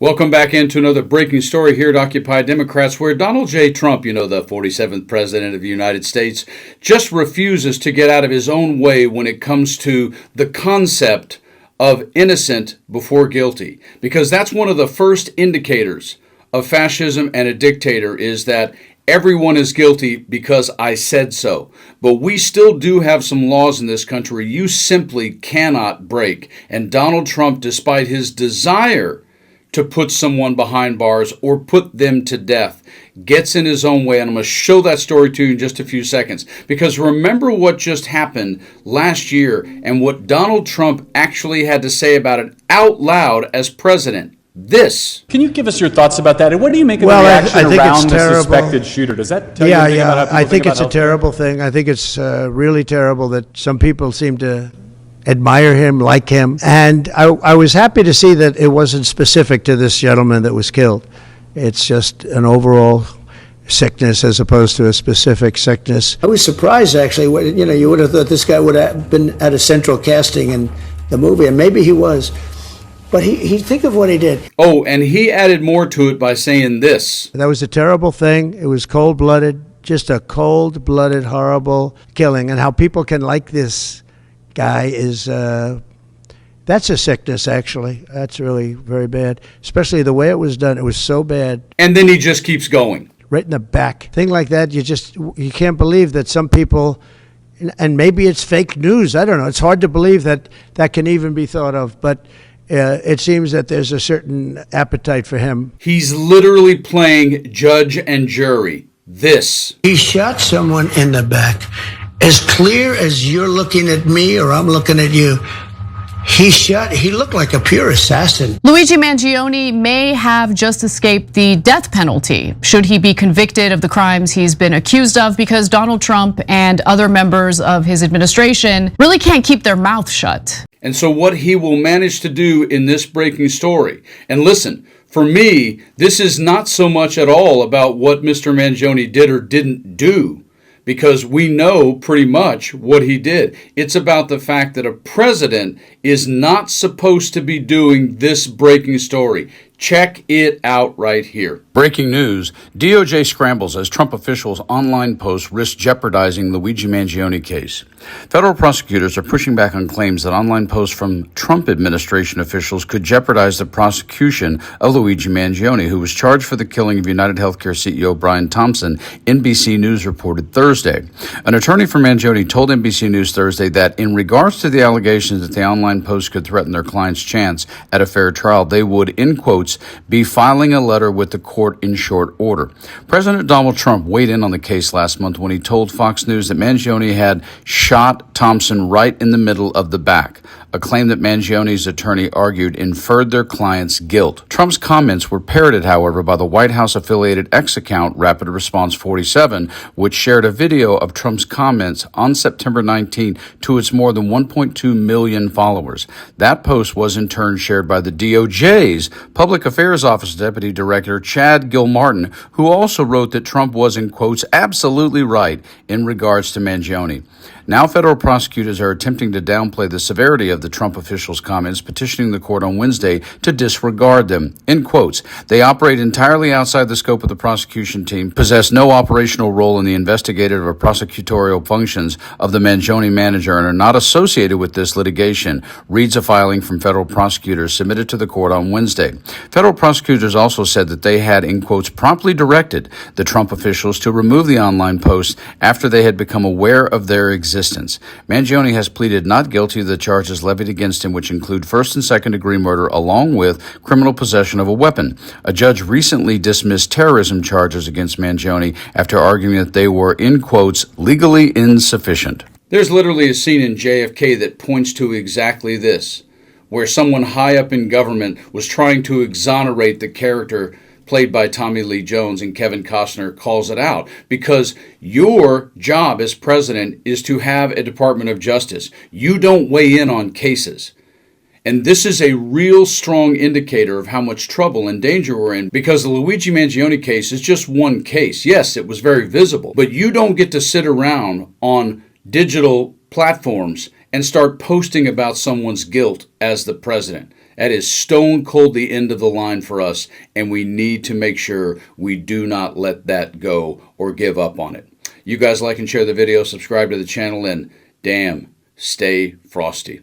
Welcome back into another breaking story here at Occupy Democrats, where Donald J. Trump, the 47th President of the United States, just refuses to get out of his own way when it comes to the concept of innocent before guilty. Because that's one of the first indicators of fascism and a dictator, is that everyone is guilty because I said so. But we still do have some laws in this country you simply cannot break. And Donald Trump, despite his desire to put someone behind bars or put them to death, gets in his own way. And I'm going to show that story to you in just a few seconds. Because remember what just happened last year and what Donald Trump actually had to say about it out loud as president. This. Can you give us your thoughts about that? And what do you make of the reaction around the suspected shooter? Does that tell you anything about how people I think it's a terrible healthcare? thing. I think it's really terrible that some people seem to admire him, like him. And I was happy to see that it wasn't specific to this gentleman that was killed. It's just an overall sickness as opposed to a specific sickness. I was surprised, actually. You would have thought this guy would have been at a central casting in the movie, and maybe he was. But he think of what he did. Oh, and he added more to it by saying this. That was a terrible thing. It was cold-blooded, just a cold-blooded, horrible killing. And how people can like this guy is, that's a sickness, actually. That's really very bad, especially the way it was done. It was so bad. And then he just keeps going. Right in the back. Thing like that, you can't believe that some people, and maybe it's fake news. I don't know. It's hard to believe that that can even be thought of, but it seems that there's a certain appetite for him. He's literally playing judge and jury. This. He shot someone in the back. As clear as you're looking at me or I'm looking at you, he looked like a pure assassin. Luigi Mangione may have just escaped the death penalty should he be convicted of the crimes he's been accused of, because Donald Trump and other members of his administration really can't keep their mouth shut. And so what he will manage to do in this breaking story, and listen, for me, this is not so much at all about what Mr. Mangione did or didn't do, because we know pretty much what he did. It's about the fact that a president is not supposed to be doing this breaking story. Check it out right here. Breaking news. DOJ scrambles as Trump officials' online posts risk jeopardizing Luigi Mangione case. Federal prosecutors are pushing back on claims that online posts from Trump administration officials could jeopardize the prosecution of Luigi Mangione, who was charged for the killing of United Healthcare CEO Brian Thompson, NBC News reported Thursday. An attorney for Mangione told NBC News Thursday that in regards to the allegations that the online posts could threaten their client's chance at a fair trial, they would, in quotes, be filing a letter with the court in short order. President Donald Trump weighed in on the case last month when he told Fox News that Mangione had shot Thompson right in the middle of the back, a claim that Mangione's attorney argued inferred their client's guilt. Trump's comments were parroted, however, by the White House-affiliated X account Rapid Response 47, which shared a video of Trump's comments on September 19 to its more than 1.2 million followers. That post was in turn shared by the DOJ's Public Affairs Office Deputy Director Chad Gilmartin, who also wrote that Trump was, in quotes, absolutely right in regards to Mangione. Now federal prosecutors are attempting to downplay the severity of the Trump officials' comments, petitioning the court on Wednesday to disregard them. In quotes, they operate entirely outside the scope of the prosecution team, possess no operational role in the investigative or prosecutorial functions of the Mangione manager, and are not associated with this litigation, reads a filing from federal prosecutors submitted to the court on Wednesday. Federal prosecutors also said that they had, in quotes, promptly directed the Trump officials to remove the online posts after they had become aware of their existence. Mangione has pleaded not guilty to the charges levied against him, which include first and second degree murder, along with criminal possession of a weapon. A judge recently dismissed terrorism charges against Mangione after arguing that they were, in quotes, legally insufficient. There's literally a scene in JFK that points to exactly this, where someone high up in government was trying to exonerate the character played by Tommy Lee Jones, and Kevin Costner calls it out, because your job as president is to have a Department of Justice. You don't weigh in on cases. And this is a real strong indicator of how much trouble and danger we're in, because the Luigi Mangione case is just one case. Yes, it was very visible, but you don't get to sit around on digital platforms and start posting about someone's guilt as the president. That is stone cold the end of the line for us, and we need to make sure we do not let that go or give up on it. You guys like and share the video, subscribe to the channel, and damn, stay frosty.